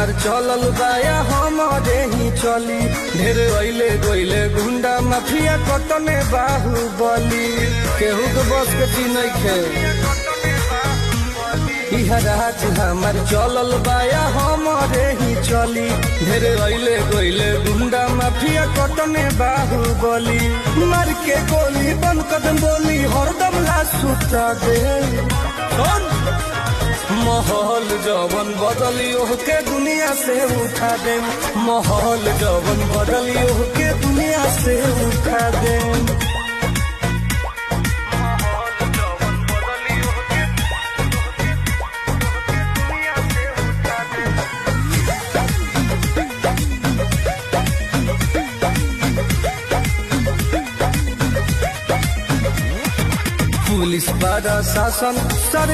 हमार चलल बाया हमारे ही चली। ढेर अइले गइले गुंडा माफिया कतने बाहुबली, केहू के बस के ची नइखे। इहा राज हमार चलल बाया हमारे ही चली। ढेर अइले गइले गुंडा माफिया कतने बाहुबली, मार के गोली बन कदम बोली हरदम लाश सुता दे। माहौल जवन बदली ओहके दुनिया से उठा दे, माहौल जवन बदली ओहके दुनिया से उठा दे। पुलिस बड़ा शासन सर